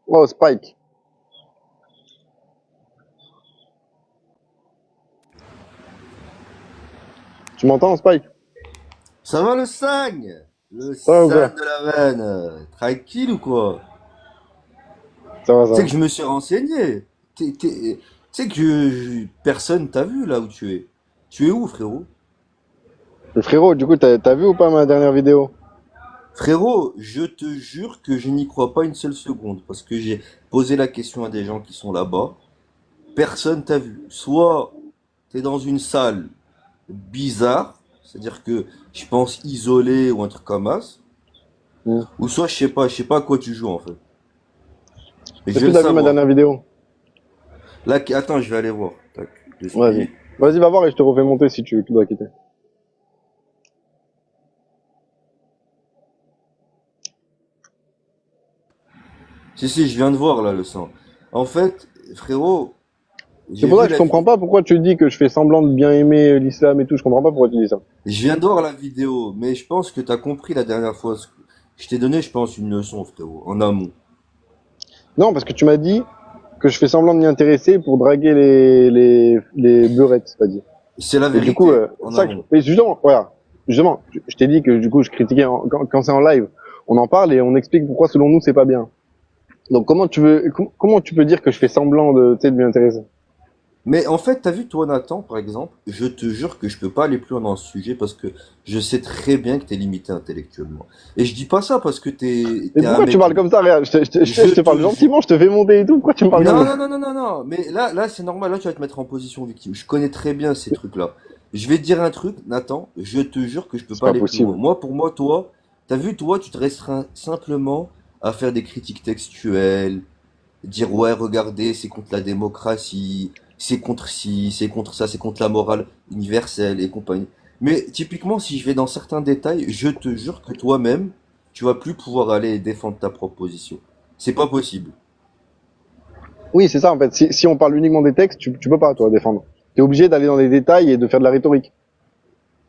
Oh, Spike. Tu m'entends, Spike? Ça va le sang? Le Ça va ou sang quoi? de la veine. Tranquille ou quoi? Ça va, Tu ça sais va. que je me suis renseigné. Tu sais que personne t'a vu là où tu es. Tu es où, frérot? Et frérot, du coup, t'as vu ou pas ma dernière vidéo? Frérot, je te jure que je n'y crois pas une seule seconde. Parce que j'ai posé la question à des gens qui sont là-bas. Personne t'a vu. Soit t'es dans une salle bizarre, c'est-à-dire que je pense isolée ou un truc comme ça. Hmm. Ou soit je sais pas à quoi tu joues en fait. Mais je Est-ce vais que le t'as vu ma savoir. dernière vidéo? Là, attends, je vais aller voir. Tac, je Vas-y. speed. Vas-y, va voir et je te refais monter si tu dois quitter. Si, si, je viens de voir là le sang. En fait, frérot, C'est j'ai pour ça vu que je la comprends vidéo. pas pourquoi tu dis que je fais semblant de bien aimer l'islam et tout. Je comprends pas pourquoi tu dis ça. Je viens de voir la vidéo, mais je pense que t'as compris la dernière fois. Je t'ai donné, je pense, une leçon, frérot, en amont. Non, parce que tu m'as dit que je fais semblant de m'y intéresser pour draguer les beurettes, t'as dit. C'est la Et du coup, vérité, en ça, amont. mais justement, voilà. Justement, je t'ai dit que du coup, je critiquais quand c'est en live. On en parle et on explique pourquoi selon nous c'est pas bien. Donc comment tu peux dire que je fais semblant de, tu sais, de m'y intéresser? Mais en fait, t'as vu, toi, Nathan, par exemple, je te jure que je peux pas aller plus loin dans ce sujet parce que je sais très bien que t'es limité intellectuellement. Et je dis pas ça parce que Mais t'es un pourquoi tu mec. parles comme ça, regarde, Je je te parle te jure. gentiment, je te fais monter et tout, pourquoi tu me parles comme Non, non, ça? non, non, non, non. Mais là, c'est normal. Là, tu vas te mettre en position victime. Je connais très bien ces trucs-là. Je vais te dire un truc, Nathan. Je te jure que je peux C'est pas pas aller plus loin. possible. Moi, pour moi, toi, t'as vu, toi, tu te restreins simplement à faire des critiques textuelles, dire ouais, regardez, c'est contre la démocratie, c'est contre ci, c'est contre ça, c'est contre la morale universelle et compagnie. Mais typiquement, si je vais dans certains détails, je te jure que toi-même, tu vas plus pouvoir aller défendre ta proposition. C'est pas possible. Oui, c'est ça, en fait. Si on parle uniquement des textes, tu peux pas, toi, défendre. T'es obligé d'aller dans les détails et de faire de la rhétorique.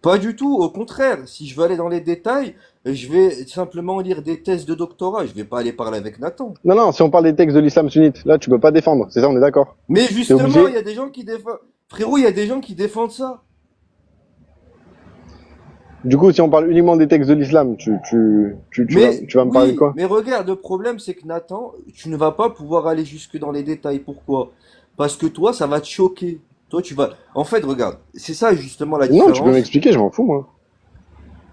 Pas du tout, au contraire. Si je veux aller dans les détails, je vais simplement lire des thèses de doctorat. Je vais pas aller parler avec Nathan. Non, non, si on parle des textes de l'islam sunnite, là, tu peux pas défendre. C'est ça, on est d'accord. Mais T'es justement, il obligé. y a des gens qui défendent. Frérot, il y a des gens qui défendent ça. Du coup, si on parle uniquement des textes de l'islam, Mais tu vas me parler de oui, quoi? mais regarde, le problème c'est que Nathan, tu ne vas pas pouvoir aller jusque dans les détails. Pourquoi? Parce que toi, ça va te choquer. Toi, tu vas. En fait, regarde, c'est ça justement la Non, tu peux différence. m'expliquer, je m'en fous, moi.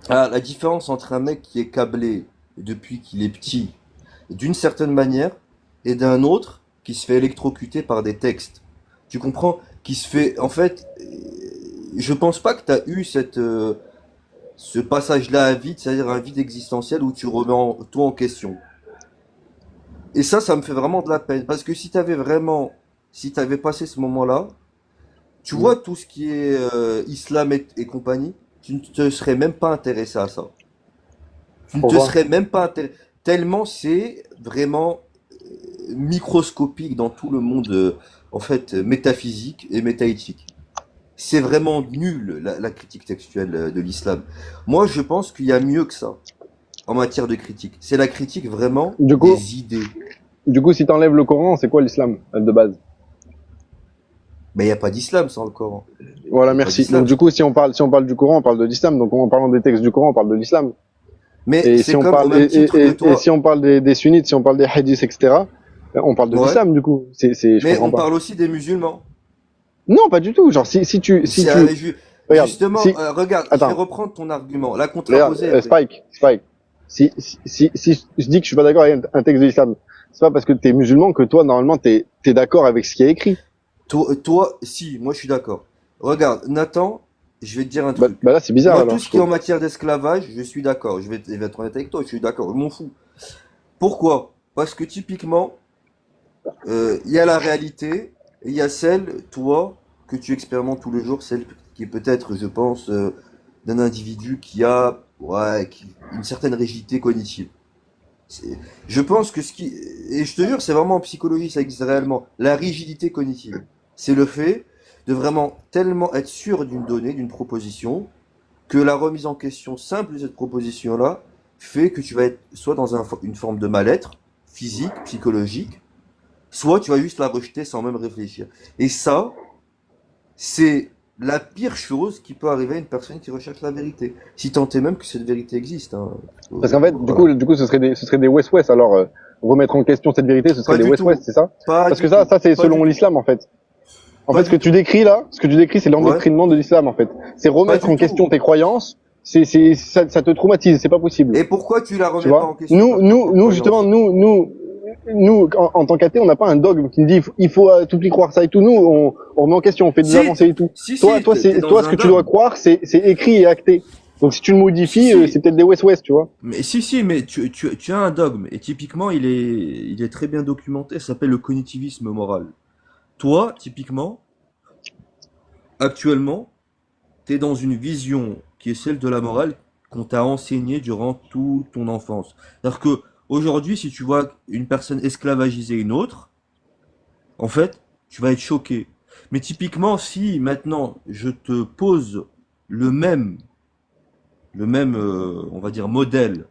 Ah, la différence entre un mec qui est câblé depuis qu'il est petit, d'une certaine manière, et d'un autre qui se fait électrocuter par des textes. Tu comprends? Qui se fait. En fait, je pense pas que tu as eu ce passage-là à vide, c'est-à-dire un vide existentiel où tu remets tout en question. Et ça me fait vraiment de la peine. Parce que si t'avais vraiment, si t'avais passé ce moment-là, tu Mm. vois tout ce qui est islam et compagnie, tu ne te serais même pas intéressé à ça. Tu ne te Pourquoi? serais même pas intéressé. Tellement c'est vraiment microscopique dans tout le monde, en fait, métaphysique et métaéthique. C'est vraiment nul, la critique textuelle de l'islam. Moi, je pense qu'il y a mieux que ça en matière de critique. C'est la critique vraiment Du coup, des idées. si t'enlèves le Coran, c'est quoi l'islam, de base? Mais il n'y a pas d'islam sans le Coran. Voilà, Il n'y a pas merci. Donc, d'islam. du coup, si on parle du Coran, on parle de l'islam. Donc, en parlant des textes du Coran, on parle de l'islam. Mais Et si c'est on comme au parle, même titre que et si toi. on parle des sunnites, si on parle des hadiths, etc., on parle de Ouais. l'islam, du coup. Je Mais comprends on pas. parle aussi des musulmans. Non, pas du tout. Genre, si C'est tu, regarde, justement, regarde, je vais attends, reprendre ton argument. La regarde, contraposée est vraie. Spike, si je dis que je suis pas d'accord avec un texte de l'islam, c'est pas parce que t'es musulman que toi, normalement, t'es d'accord avec ce qui est écrit. Toi, si, moi je suis d'accord. Regarde, Nathan, je vais te dire un truc. Bah là, c'est bizarre, Moi, tout alors, je ce qui est en trouve. matière d'esclavage, je suis d'accord. Je vais être honnête avec toi, je suis d'accord, je m'en fous. Pourquoi? Parce que typiquement, il y a la réalité et il y a celle, toi, que tu expérimentes tous les jours, celle qui est peut-être, je pense, d'un individu qui a ouais, une certaine rigidité cognitive. Je pense que et je te jure, c'est vraiment en psychologie, ça existe réellement. La rigidité cognitive, c'est le fait de vraiment tellement être sûr d'une donnée, d'une proposition, que la remise en question simple de cette proposition-là fait que tu vas être soit dans une forme de mal-être physique, psychologique, soit tu vas juste la rejeter sans même réfléchir. Et ça, c'est la pire chose qui peut arriver à une personne qui recherche la vérité. Si tant est même que cette vérité existe. Hein. Parce qu'en fait, Voilà. du coup, ce serait des West-West. Alors, remettre en question cette vérité, ce serait Pas des du West-West, tout. c'est ça? Pas Parce du que tout. ça, c'est Pas du selon tout. l'islam, en fait. En Pas fait, ce que du tu tout. décris là, ce que tu décris, c'est Ouais. l'endoctrinement de l'islam, en fait. C'est Pas remettre du en tout. question tes croyances. Ça te traumatise, c'est pas possible. Et pourquoi tu la Tu remets pas en vois? question, ta propre Justement, croyance? en tant qu'athée, on n'a pas un dogme qui nous dit il faut à tout prix croire ça et tout. Nous, on remet en question, on fait des Si, avancées et tout. si, t'es Toi, dans ce un que tu dois dogme. croire, c'est écrit et acté. Donc, si tu le Si, modifies, c'est si. peut-être des West-West, tu vois. Mais si, mais tu as un dogme. Et typiquement, il est très bien documenté. Ça s'appelle le cognitivisme moral. Toi, typiquement, actuellement, tu es dans une vision qui est celle de la morale qu'on t'a enseignée durant toute ton enfance. C'est-à-dire que aujourd'hui, si tu vois une personne esclavagiser une autre, en fait, tu vas être choqué. Mais typiquement, si maintenant je te pose le même, on va dire, modèle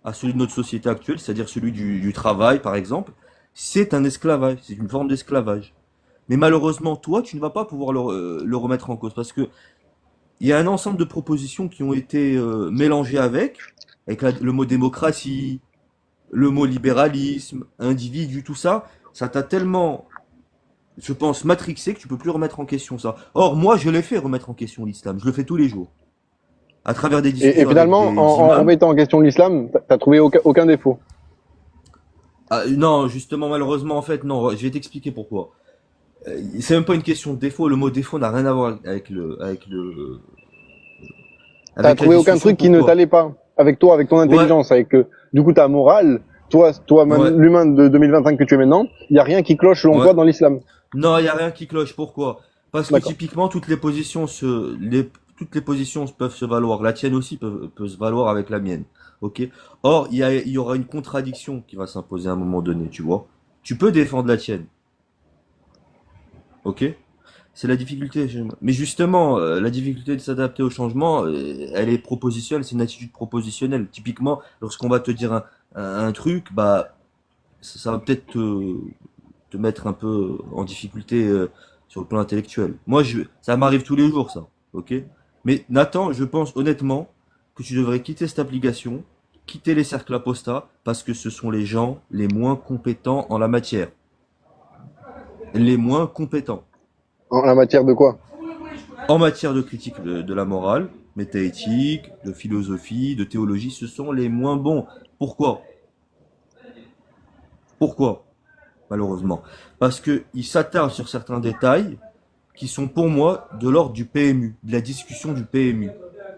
à celui de notre société actuelle, c'est-à-dire celui du travail, par exemple, c'est un esclavage, c'est une forme d'esclavage. Mais malheureusement, toi, tu ne vas pas pouvoir le remettre en cause parce que il y a un ensemble de propositions qui ont été mélangées avec le mot démocratie, le mot libéralisme, individu, tout ça, ça t'a tellement, je pense, matrixé que tu peux plus remettre en question ça. Or, moi, je l'ai fait remettre en question l'islam. Je le fais tous les jours. À travers des Et discussions avec finalement, des en imams. remettant en question l'islam, t'as trouvé aucun défaut. Ah, non, justement, malheureusement, en fait, non. Je vais t'expliquer pourquoi. C'est même pas une question de défaut. Le mot défaut n'a rien à voir T'as avec la trouvé aucun discussion. truc qui ne Pourquoi? t'allait pas. Avec toi, avec ton Ouais, intelligence, avec du coup ta morale, ouais, l'humain de 2025 que tu es maintenant, il y a rien qui cloche selon ouais. toi dans l'islam. Non, il y a rien qui cloche. Pourquoi? Parce que D'accord. typiquement, toutes les positions peuvent se valoir. La tienne aussi peut se valoir avec la mienne. Ok? Or, il y aura une contradiction qui va s'imposer à un moment donné, tu vois. Tu peux défendre la tienne. Ok? C'est la difficulté. Mais justement, la difficulté de s'adapter au changement, elle est propositionnelle, c'est une attitude propositionnelle. Typiquement, lorsqu'on va te dire un truc, bah, ça va peut-être te mettre un peu en difficulté sur le plan intellectuel. Moi, ça m'arrive tous les jours, ça. Ok? Mais Nathan, je pense honnêtement que tu devrais quitter cette application, quitter les cercles apostats, parce que ce sont les gens les moins compétents en la matière. Les moins compétents. En la matière de quoi? En matière de critique de la morale, métaéthique, de philosophie, de théologie, ce sont les moins bons. Pourquoi? Pourquoi? Malheureusement. Parce qu'ils s'attardent sur certains détails qui sont pour moi de l'ordre du PMU, de la discussion du PMU.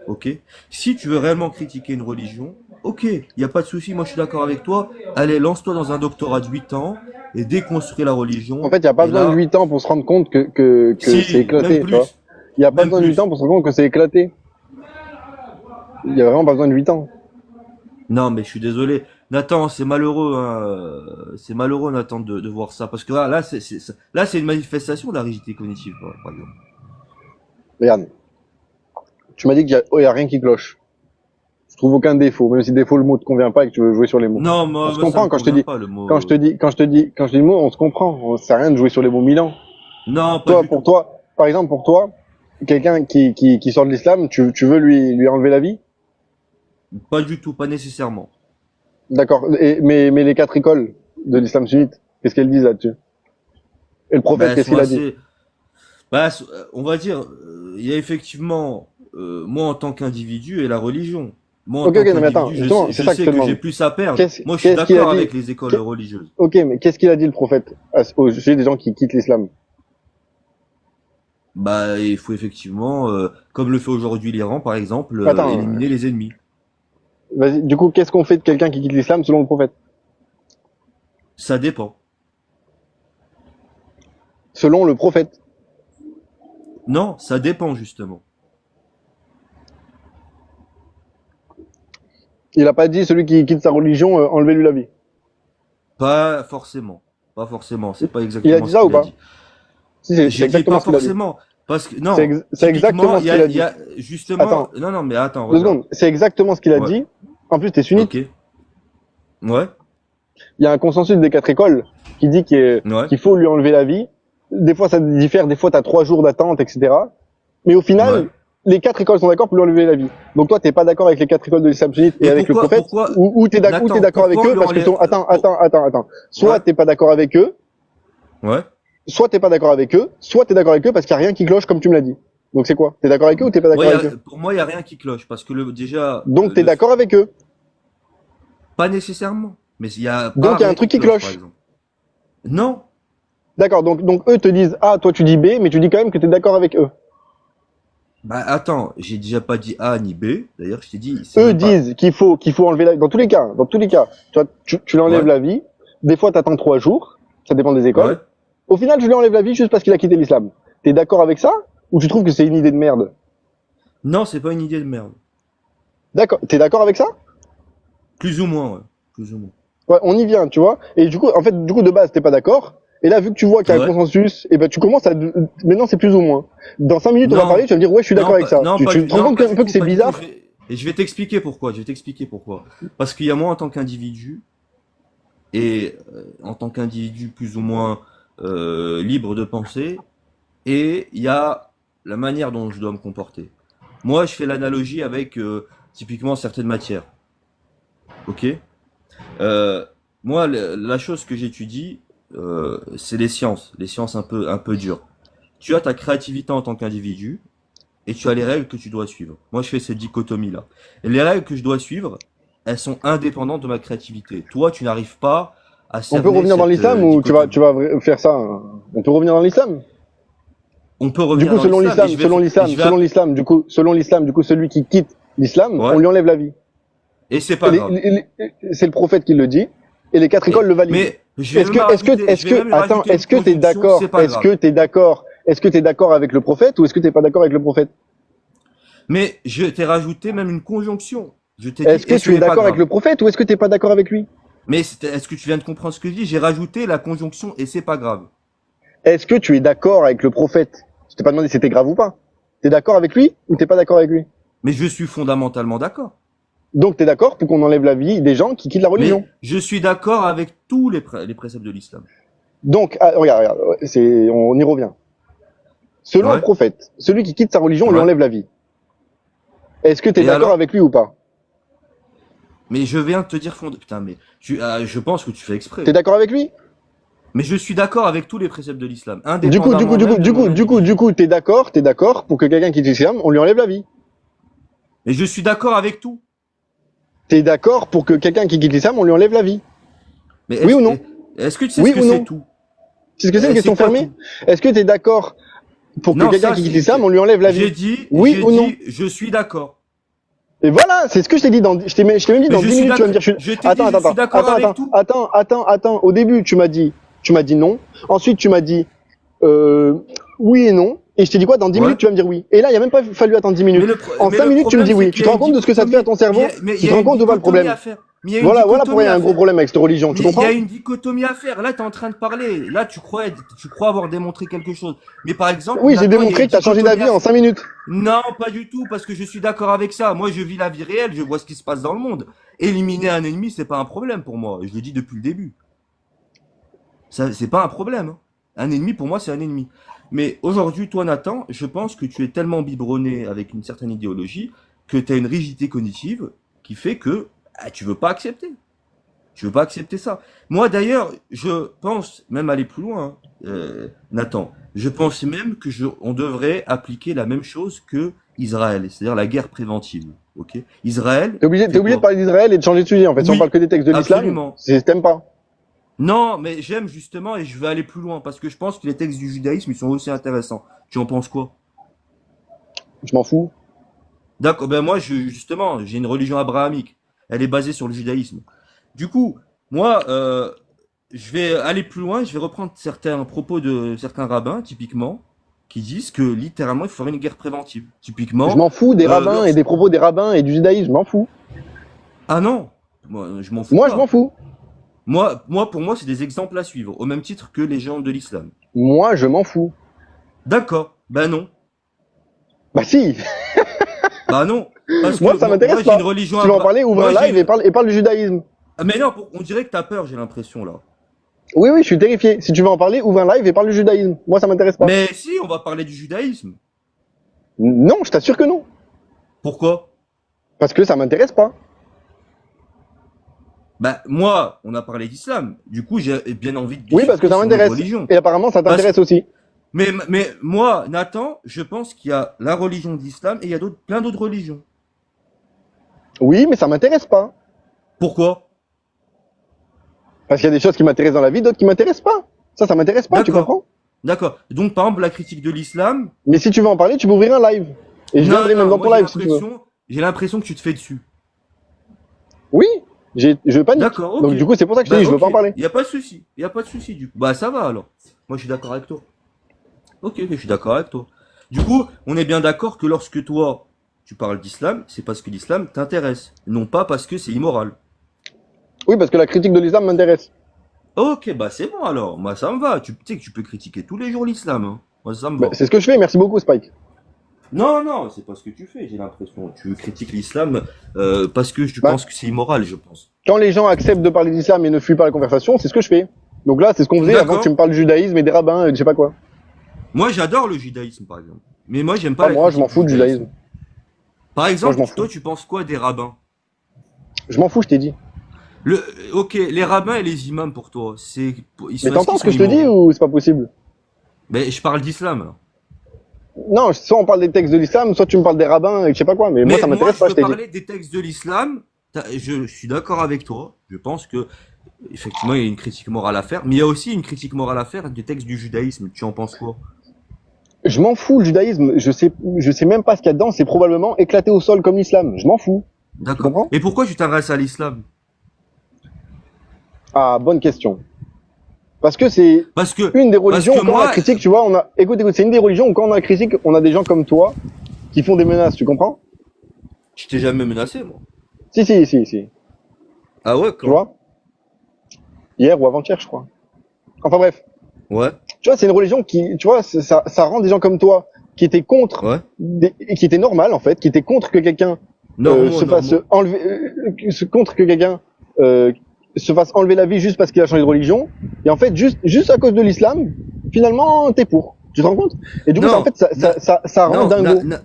Ok? Si tu veux réellement critiquer une religion, ok, il n'y a pas de souci, moi je suis d'accord avec toi. Allez, lance-toi dans un doctorat de 8 ans et déconstruis la En religion. fait, il n'y a pas Et besoin de là, 8 ans pour se rendre compte que c'est si, même éclaté, tu vois. plus, Il n'y a pas même besoin de 8 ans plus. pour se rendre compte que c'est éclaté. Il n'y a vraiment pas besoin de 8 ans. Non, mais je suis désolé. Nathan, c'est malheureux, hein, c'est malheureux, Nathan, de voir ça. Parce que là, c'est une manifestation de la rigidité cognitive, par exemple. Regarde, tu m'as dit qu'il y a rien qui cloche. Je trouve aucun défaut, même si défaut le mot te convient pas et que tu veux jouer sur les mots. Non, On se ça me comprend convient pas, le mot. quand je dis le mot, on se comprend. On sert à rien de jouer sur les mots 1000 ans. Non, pas du tout. Par exemple, pour toi, quelqu'un qui sort de l'islam, tu veux lui enlever la vie? Pas du tout, pas nécessairement. D'accord. Mais les 4 écoles de l'islam sunnite, qu'est-ce qu'elles disent là-dessus? Et le Ben, prophète, elles qu'est-ce sont qu'il a dit? assez. Bah, on va dire, il y a effectivement, moi en tant qu'individu et la religion. Moi en Ok, tant ok, non mais attends, qu'individu, justement, c'est je ça que je sais te que j'ai demande. plus à perdre. Moi, je suis Qu'est-ce qu'il a d'accord dit? avec les écoles religieuses. Ok, mais qu'est-ce qu'il a dit le prophète au sujet des gens qui quittent l'islam? Bah, il faut effectivement, comme le fait aujourd'hui l'Iran, par exemple, Attends, éliminer les ennemis. vas-y. Du coup, qu'est-ce qu'on fait de quelqu'un qui quitte l'islam selon le prophète? Ça dépend. Selon le prophète. Non, ça dépend justement. Il a pas dit celui qui quitte sa religion, enlevez-lui la vie. Pas forcément. Pas forcément. C'est pas Il a exactement dit ce ça ou qu'il a pas? dit. Si, c'est J'ai dit exactement pas ce qu'il a dit. forcément. Parce que, non, C'est typiquement, exactement ce qu'il a il y dit. a, justement, Attends, non, non, mais attends, 2 regarde. secondes. C'est exactement ce qu'il a Ouais. dit. En plus, t'es Ok. sunnite. Ouais. Il y a un consensus des 4 écoles qui dit Ouais, qu'il faut lui enlever la vie. Des fois, ça diffère. Des fois, t'as 3 jours d'attente, etc. Mais au ouais. final, les 4 écoles sont d'accord pour lui enlever la vie. Donc toi, t'es pas d'accord avec les 4 écoles de l'islam sunnite et Mais avec le prophète, ou t'es Nathan, d'accord avec pourquoi on eux lui parce que enlève, attends. Soit ouais, t'es pas d'accord avec eux, ouais. soit t'es pas d'accord avec eux, soit t'es d'accord avec eux parce qu'il y a rien qui cloche comme tu me l'as dit. Donc c'est quoi? T'es d'accord avec eux ou t'es pas Moi, d'accord avec eux? pour moi, il y a rien qui cloche parce que déjà, Donc t'es d'accord avec eux. pas nécessairement, mais il y a pas Donc il y a un rien qui truc qui cloche, par cloche. exemple. Non. D'accord. Donc eux te disent A, toi tu dis B, mais tu dis quand même que t'es d'accord avec eux. Bah attends, j'ai déjà pas dit A ni B. D'ailleurs, je t'ai dit, c'est Eux même pas. disent qu'il faut enlever la vie. Dans tous les cas, tu lui enlèves Ouais, la vie. Des fois, t'attends 3 jours. Ça dépend des ouais. écoles. Au final, je lui enlève la vie juste parce qu'il a quitté l'islam. T'es d'accord avec ça? Ou tu trouves que c'est une idée de merde? Non, c'est pas une idée de merde. D'accord. T'es d'accord avec ça? Plus ou moins, ouais. Plus ou moins. Ouais, on y vient, tu vois. Et du coup, en fait, de base, t'es pas d'accord. Et là, vu que tu vois qu'il y a un Ouais. consensus, et ben, tu commences à, maintenant, c'est plus ou moins. Dans 5 minutes, on va parler, Non, tu vas me dire, ouais, je suis d'accord avec ça. non, Tu te rends non, compte pas un du peu que tout, c'est pas du tout. bizarre? Et je vais t'expliquer pourquoi. Je vais t'expliquer pourquoi. Parce qu'il y a moi en tant qu'individu et en tant qu'individu plus ou moins libre de penser, et il y a la manière dont je dois me comporter. Moi, je fais l'analogie avec typiquement certaines matières. Ok. Euh, Moi, la chose que j'étudie, c'est les sciences un peu dures. Tu as ta créativité en tant qu'individu et tu as les règles que tu dois suivre. Moi, je fais cette dichotomie-là. Et les règles que je dois suivre, elles sont indépendantes de ma créativité. Toi, tu n'arrives pas à On peut cerner revenir dans cette l'islam ou tu dichotomie. vas faire ça? On peut revenir dans l'islam? On peut Du revenir coup, dans l'islam et je vais, et je vais, selon l'islam, du coup, celui qui quitte l'islam, on ouais. lui enlève la vie. Et c'est pas grave. C'est le prophète qui le dit, et les 4 écoles Et, le valident. mais je vais même rajouter une conjonction, c'est pas grave. Est-ce que t'es d'accord avec le prophète ou est-ce que t'es pas d'accord avec le prophète? Mais je t'ai rajouté même une conjonction. Je t'ai dit, Est-ce que et ce tu es n'est pas d'accord avec grave. le prophète ou est-ce que t'es pas d'accord avec lui? Mais est-ce que tu viens de comprendre ce que je dis? J'ai rajouté la conjonction et c'est pas grave. Est-ce que tu es d'accord avec le prophète? Je t'ai pas demandé si c'était grave ou pas. T'es d'accord avec lui ou t'es pas d'accord avec lui? Mais je suis fondamentalement d'accord. Donc t'es d'accord pour qu'on enlève la vie des gens qui quittent la religion. Mais je suis d'accord avec tous les préceptes de l'islam. Donc, regarde, on y revient. Selon le Ouais, prophète, celui qui quitte sa religion, on lui ouais. enlève la vie. Est-ce que tu es Et d'accord alors? avec lui ou pas? Mais je viens de te dire putain, mais je pense que tu fais exprès. T'es d'accord avec lui? Mais je suis d'accord avec tous les préceptes de l'islam, indépendamment même de mon Du individu. coup, t'es d'accord pour que quelqu'un qui quitte l'islam, on lui enlève la vie. Mais je suis d'accord avec tout. T'es d'accord pour que quelqu'un qui quitte l'islam, on lui enlève la vie. Mais Oui ou non? est-ce que tu sais ce Oui que ou c'est non? tout? C'est ce que c'est une question C'est quoi fermée? tout? Est-ce que t'es d'accord pour que Non, quelqu'un ça, qui quitte l'islam, on lui enlève la vie? Oui j'ai ou non? dit, je suis d'accord. Et voilà, c'est ce que je t'ai dit je t'ai même dit Mais dans je 10 suis minutes, tu vas me d'accord, dire, je t'ai dit, je suis d'accord avec tout. attends. Au début, tu m'as dit non. Ensuite, tu m'as dit, euh, oui et non. Et je t'ai dit quoi? Dans 10 Ouais. minutes, tu vas me dire oui. Et là, il n'y a même pas fallu attendre 10 minutes. En Mais 5 le minutes, tu me problème, dis c'est oui. Tu qu'il y te a rends une compte de ce que ça te fait à dichotomie. ton cerveau? Mais il Tu y te a rends une compte ou pas le dichotomie à problème? faire. Mais il y a une Voilà pourquoi dichotomie il y a à un gros faire. problème avec cette religion. Tu Mais il y comprends? a une dichotomie à faire. Là, tu es en train de parler. Là, tu crois avoir démontré quelque chose. Mais par exemple, Oui, j'ai Nathan, il y a démontré une que tu as changé dichotomie d'avis à en faire. 5 minutes. Non, pas du tout, parce que je suis d'accord avec ça. Moi, je vis la vie réelle, je vois ce qui se passe dans le monde. Éliminer un ennemi, c'est pas un problème pour moi. Je le dis depuis le début. Ça, c'est pas un problème, hein. Un ennemi, pour moi, c'est un ennemi. Mais aujourd'hui, toi, Nathan, je pense que tu es tellement biberonné avec une certaine idéologie que tu as une rigidité cognitive qui fait que tu veux pas accepter. Tu veux pas accepter ça. Moi, d'ailleurs, je pense même aller plus loin, hein, Nathan. Je pense même que on devrait appliquer la même chose que Israël, c'est-à-dire la guerre préventive. Ok? Israël T'es fait obligé de quoi? parler d'Israël et de changer de sujet, en fait. Si on parle Oui, que des textes de l'islam, absolument. t'aimes pas. Non, mais j'aime justement et je veux aller plus loin parce que je pense que les textes du judaïsme ils sont aussi intéressants. Tu en penses quoi? Je m'en fous. D'accord, ben moi justement, j'ai une religion abrahamique. Elle est basée sur le judaïsme. Du coup, moi je vais aller plus loin, je vais reprendre certains propos de certains rabbins typiquement qui disent que littéralement il faut faire une guerre préventive. Je Typiquement m'en fous des rabbins et lorsque des propos des rabbins et du judaïsme. Je m'en fous. ah non, moi je m'en fous Moi, je m'en pas. fous. Moi pour moi c'est des exemples à suivre au même titre que les gens de l'islam. Moi, je m'en fous. D'accord. Ben non. Bah si. Bah non, parce Moi, que ça moi m'intéresse j'ai pas. une religion Si tu veux en parler, ouvre moi un j'ai live et parle du judaïsme. Ah, mais non, on dirait que t'as peur, j'ai l'impression là. Oui, oui, je suis terrifié. Si tu veux en parler, ouvre un live et parle du judaïsme. Moi, ça m'intéresse pas. Mais si, on va parler du judaïsme. Non, je t'assure que non. Pourquoi? Parce que ça m'intéresse pas. Bah, moi, on a parlé d'islam. Du coup, j'ai bien envie de Oui, parce que discuter ça sur notre m'intéresse. religion. Et apparemment, ça Parce- t'intéresse aussi. mais moi, Nathan, je pense qu'il y a la religion de l'islam et il y a plein d'autres religions. Oui, mais ça m'intéresse pas. Pourquoi? Parce qu'il y a des choses qui m'intéressent dans la vie, d'autres qui m'intéressent pas. Ça m'intéresse pas, tu D'accord. comprends? D'accord. Donc, par exemple, la critique de l'islam. Mais si tu veux en parler, tu peux ouvrir un live. Et je Non, viendrai non, même dans moi, ton live si tu veux. j'ai l'impression que tu te fais dessus. Oui, je panique. D'accord, ok. Donc du coup, c'est pour ça que je te dis, je veux pas en parler. Il n'y a pas de souci. Il n'y a pas de souci, du coup. Bah, ça va alors. Moi, je suis d'accord avec toi. Ok, je suis d'accord avec toi. Du coup, on est bien d'accord que lorsque toi, tu parles d'islam, c'est parce que l'islam t'intéresse. Non pas parce que c'est immoral. Oui, parce que la critique de l'islam m'intéresse. Ok, bah c'est bon alors. Moi, ça me va. Tu sais que tu peux critiquer tous les jours l'islam. Hein. Moi, ça me Bah, va. c'est ce que je fais, merci beaucoup Spike. Non, non, c'est pas ce que tu fais, j'ai l'impression. Tu critiques l'islam parce que tu Bah. penses que c'est immoral, je pense. Quand les gens acceptent de parler d'islam et ne fuient pas la conversation, c'est ce que je fais. Donc là, c'est ce qu'on faisait avant D'accord. que tu me parles du judaïsme et des rabbins et de je sais pas quoi. Moi, j'adore le judaïsme, par exemple. Mais moi, j'aime pas Pas la moi, je critique m'en fous du judaïsme. Par exemple, je m'en fous. toi, tu penses quoi des rabbins? Je m'en fous, je t'ai dit. Ok, les rabbins et les imams pour toi, Mais t'entends ce que je te dis ou c'est pas possible? Mais je parle d'islam. Là. Non, soit on parle des textes de l'islam, soit tu me parles des rabbins et je sais pas quoi. Mais moi, ça m'intéresse pas, je je t'ai veux dit. parler des textes de l'islam. Je suis d'accord avec toi. Je pense que effectivement, il y a une critique morale à faire, mais il y a aussi une critique morale à faire des textes du judaïsme. Tu en penses quoi? Je m'en fous, le judaïsme. Je sais même pas ce qu'il y a dedans. C'est probablement éclaté au sol comme l'islam. Je m'en fous. Tu D'accord. comprends? Et pourquoi tu t'adresses à l'islam? Ah, bonne question. Parce que c'est Parce que une des religions que où quand moi- on la critique, tu vois, écoute, c'est une des religions où quand on la critique, on a des gens comme toi qui font des menaces, tu comprends? je t'ai jamais menacé, moi. Si. Ah ouais, Tu quand? vois? Hier ou avant-hier, je crois. Enfin bref. Ouais, Tu vois, c'est une religion qui, tu vois, ça rend des gens comme toi qui étaient contre, ouais. et qui étaient normales, en fait, qui étaient contre que quelqu'un se fasse enlever, contre que quelqu'un se fasse enlever la vie juste parce qu'il a changé de religion. Et en fait, juste à cause de l'islam, finalement, t'es pour. Tu te rends compte? Et du coup, Non, ça rend dingo. Non,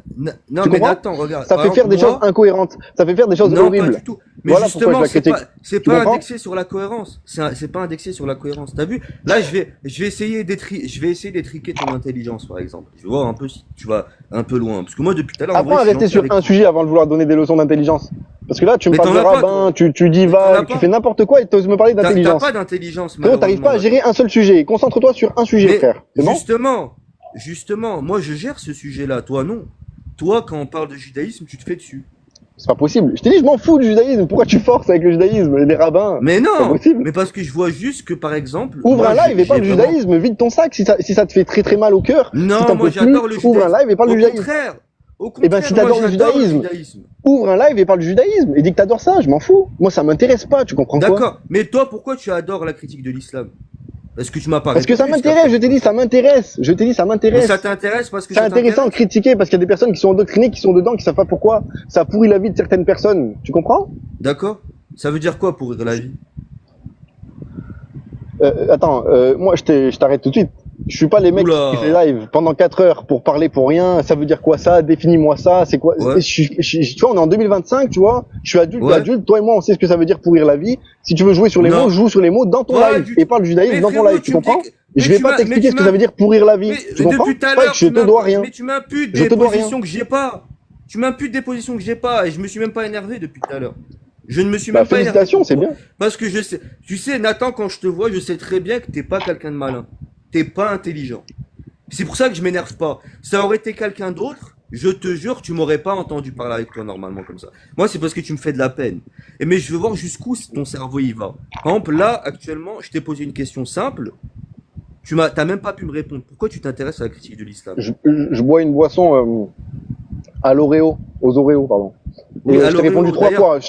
Tu mais comprends? attends, regarde. Ça fait faire des choses incohérentes. Ça fait faire des choses Non, pas horribles. du tout. Mais Voilà pourquoi je justement, la critique. c'est Tu pas comprends? indexé sur la cohérence. C'est pas indexé sur la cohérence. T'as vu? Là, je vais essayer d'étriquer ton intelligence, par exemple. Je vais voir un peu si tu vas un peu loin. Parce que moi, depuis tout à l'heure, en Apprends à vrai, je suis rester gentil sur avec un toi. sujet avant de vouloir donner des leçons d'intelligence. Parce que là, tu me Mais parles de t'en as pas, rabbin, tu t'en as divagues, tu pas. fais n'importe quoi et tu oses me parler T'as d'intelligence. pas d'intelligence, Frérot, t'arrives pas à malheureusement. gérer un seul sujet. Concentre-toi sur un sujet, Mais frère. C'est bon? justement, moi, je gère ce sujet-là. Toi, non. Toi, quand on parle de judaïsme, tu te fais dessus. C'est pas possible. Je t'ai dit, je m'en fous du judaïsme. Pourquoi tu forces avec le judaïsme et les rabbins? Mais C'est pas non, possible. mais parce que je vois juste que, par exemple, Ouvre moi, un live et parle du j'ai vraiment- judaïsme. Vide ton sac si ça te fait très très mal au cœur. Non, si t'en moi peux j'adore plus, le ouvre judaïsme. un live et parle du judaïsme. Au Eh ben, contraire, si moi, t'adores le j'adore judaïsme, ouvre un live et parle du judaïsme. Et dis que t'adores ça, je m'en fous. Moi, ça m'intéresse pas, tu comprends quoi? D'accord, mais toi, pourquoi tu adores la critique de l'islam? Est-ce que tu m'as pas Parce que ça répondu jusqu'à m'intéresse, je présent? t'ai dit, ça m'intéresse. Je t'ai dit, ça Mais m'intéresse. ça t'intéresse parce que C'est ça intéressant de t'intéresse? critiquer parce qu'il y a des personnes qui sont endoctrinées, qui sont dedans, qui savent pas pourquoi. Ça pourrit la vie de certaines personnes. Tu comprends? D'accord? Ça veut dire quoi pour la vie? Attends, moi je t'arrête tout de suite. Je suis pas les mecs Oula. qui fait live pendant 4 heures pour parler pour rien. Ça veut dire quoi ça? Définis-moi ça. C'est quoi? Ouais. Tu vois, on est en 2025, tu vois. Je suis adulte, Ouais. adulte. Toi et moi, on sait ce que ça veut dire pourrir la vie. Si tu veux jouer sur les Non. mots, joue sur les mots dans ton Pas live du et tout. parle du judaïsme Mais dans ton frérot, live. Tu tu me dis comprends? que- Je mais vais tu pas m'as- t'expliquer mais ce tu que ça m'as- veut dire pourrir la vie. Tu comprends? depuis tout à Spike, l'heure, je te dois rien. mais tu m'imputes Je des te dois rien. positions que j'ai pas. Tu m'imputes des positions que j'ai pas et je me suis même pas énervé depuis tout à l'heure. Je ne me suis Bah, même pas énervé. félicitations, c'est bien. Parce que je sais, tu sais, Nathan, quand je te vois, je sais très bien que t'es pas quelqu'un de malin. T'es pas intelligent. C'est pour ça que je m'énerve pas. Ça aurait été quelqu'un d'autre, je te jure, tu m'aurais pas entendu parler avec toi normalement comme ça. Moi, c'est parce que tu me fais de la peine. Mais je veux voir jusqu'où ton cerveau y va. Par exemple, là, actuellement, je t'ai posé une question simple. T'as même pas pu me répondre. Pourquoi tu t'intéresses à la critique de l'islam? Je bois une boisson à l'Oreo, aux Oreos, pardon. Oui, Et à je t'ai répondu l'Oreo, 3 d'ailleurs, fois. Je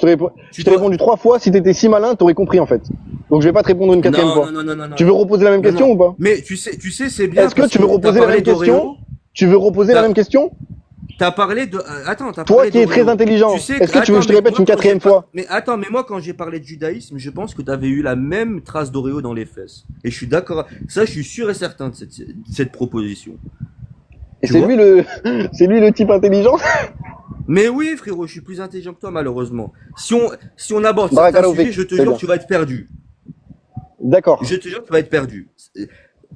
tu t'ai dois- répondu 3 fois. Si t'étais si malin, t'aurais compris en fait. Donc je vais pas te répondre une quatrième fois. Non. Tu veux reposer la même Non, question non. ou pas? Mais tu sais, c'est bien. Est-ce que parce tu veux t'as reposer la parlé même question? d'Oreo. Tu veux reposer la T'as- même question? T'as parlé de. Attends, t'as Toi parlé qui es d'Oreo. très intelligent, Tu sais est-ce que tu veux que je te répète une quatrième fois? Mais attends, mais moi, quand j'ai parlé de judaïsme, je pense que t'avais eu la même trace d'Oreo dans les fesses. Et je suis d'accord. Ça, je suis sûr et certain de cette proposition. Et Tu c'est vois lui c'est lui le type intelligent? Mais oui, frérot, je suis plus intelligent que toi, malheureusement. Si on aborde Bah, certains Carlo, sujets, je te c'est jure bien. que tu vas être perdu. D'accord. Je te jure que tu vas être perdu.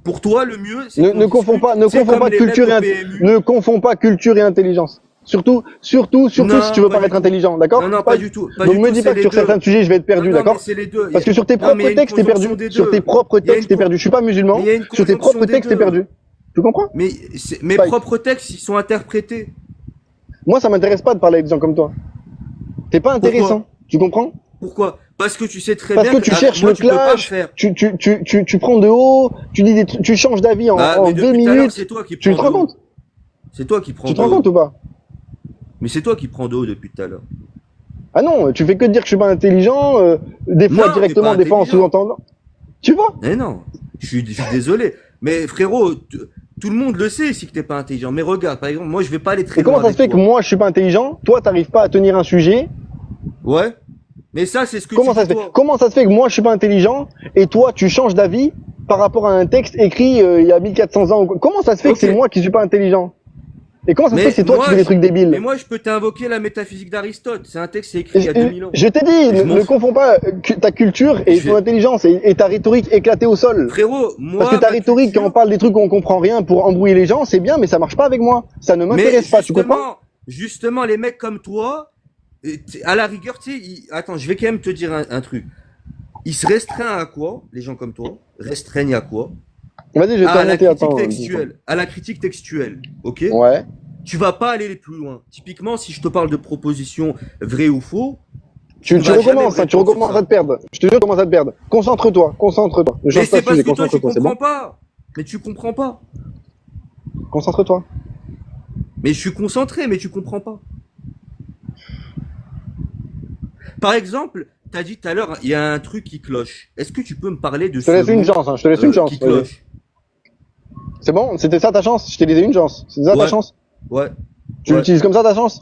Pour toi, le mieux, c'est Ne, qu'on ne confonds discute. pas, ne C'est confonds comme pas les culture mecs et au PMU. ne confonds pas culture et intelligence. Surtout Non, si tu veux pas du paraître tout. intelligent, d'accord? Non, non, pas du tout. Pas Donc du me tout, dis c'est pas que les sur deux. certains sujets je vais être Non, perdu, non, mais d'accord? c'est les deux. Parce que sur tes Non, mais il y propres a une textes t'es perdu. conjonction des Sur tes deux. propres Il y a une textes t'es con- perdu. Je suis pas musulman. Mais il y a une Sur tes conjonction propres des textes t'es deux. perdu. Tu comprends? Mais mes Spike. propres textes, ils sont interprétés. Moi ça m'intéresse pas de parler avec des gens comme toi. T'es pas intéressant. Pourquoi? Tu comprends? Pourquoi? Parce que tu sais très Parce bien que tu ah, cherches moi, le tu peux pas me clash, faire. tu prends de haut, tu dis tu changes d'avis Ah, en mais 2 depuis tout à l'heure, c'est minutes. toi qui Tu prends te de rends haut. compte? C'est toi qui prends Tu te de rends haut. compte ou pas? Mais c'est toi qui prends de haut depuis tout à l'heure. Ah non, tu fais que dire que je suis pas intelligent, des fois Non, t'es directement, pas des fois en intelligent. sous-entendant. Tu vois? Mais non, je suis désolé. Mais frérot, tout le monde le sait ici que t'es pas intelligent. Mais regarde, par exemple, moi je vais pas aller très Et comment loin ça se avec fait que toi. moi je suis pas intelligent, toi t'arrives pas à tenir un sujet? Ouais. Mais ça, c'est ce que Comment tu ça dis se fait? toi. Comment ça se fait que moi je suis pas intelligent et toi tu changes d'avis par rapport à un texte écrit il y a 1400 ans? Comment ça se fait Ok. que c'est moi qui suis pas intelligent? Et comment ça se fait Mais que c'est toi qui moi, fais des trucs mais débiles? moi, je peux t'invoquer la métaphysique d'Aristote. C'est un texte qui est écrit il y a 2000 ans. Je t'ai dit, Je m'en ne fous. confonds pas ta culture et Je- ton intelligence et ta rhétorique éclatée au sol. Frérot, Parce que moi, ta ma rhétorique, quand on culture. parle des trucs où on comprend rien pour embrouiller les gens, c'est bien, mais ça marche pas avec moi. Ça ne Mais m'intéresse pas, tu comprends? justement, les mecs comme toi, à la rigueur, tu sais, attends, je vais quand même te dire un truc. Ils se restreignent à quoi, les gens comme toi? Restreignent à quoi? Vas-y, je vais te À la remonter, critique attends. textuelle. À la critique textuelle, ok? Ouais. Tu vas pas aller les plus loin. Typiquement, si je te parle de propositions vraies ou faux, Tu vas jamais recommences, me hein, tu répondre sur recommences ça. à te perdre. Je te jure, tu commences à te perdre. Concentre-toi, concentre-toi. Ne Mais change pas c'est de parce sujet, que toi, tu concentre-toi, c'est comprends bon? pas. Mais tu comprends pas. Concentre-toi. Mais je suis concentré, mais tu comprends pas. Par exemple, t'as dit tout à l'heure, il y a un truc qui cloche. Est-ce que tu peux me parler de Je te laisse ce une mot chance, hein, je te laisse une chance. qui vas-y. cloche? C'est bon? C'était ça ta chance? Je t'ai laissé une chance. C'est ça ta Ouais. chance? Ouais. Tu Ouais. l'utilises comme ça ta chance?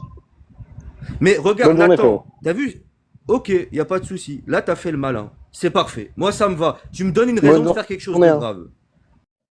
Mais regarde, Bonne journée, Nathan, frérot. t'as vu? Ok, y a pas de souci. Là, t'as fait le malin. C'est parfait. Moi, ça me va. Tu me donnes une Bonne raison de faire quelque chose de journée, hein. grave.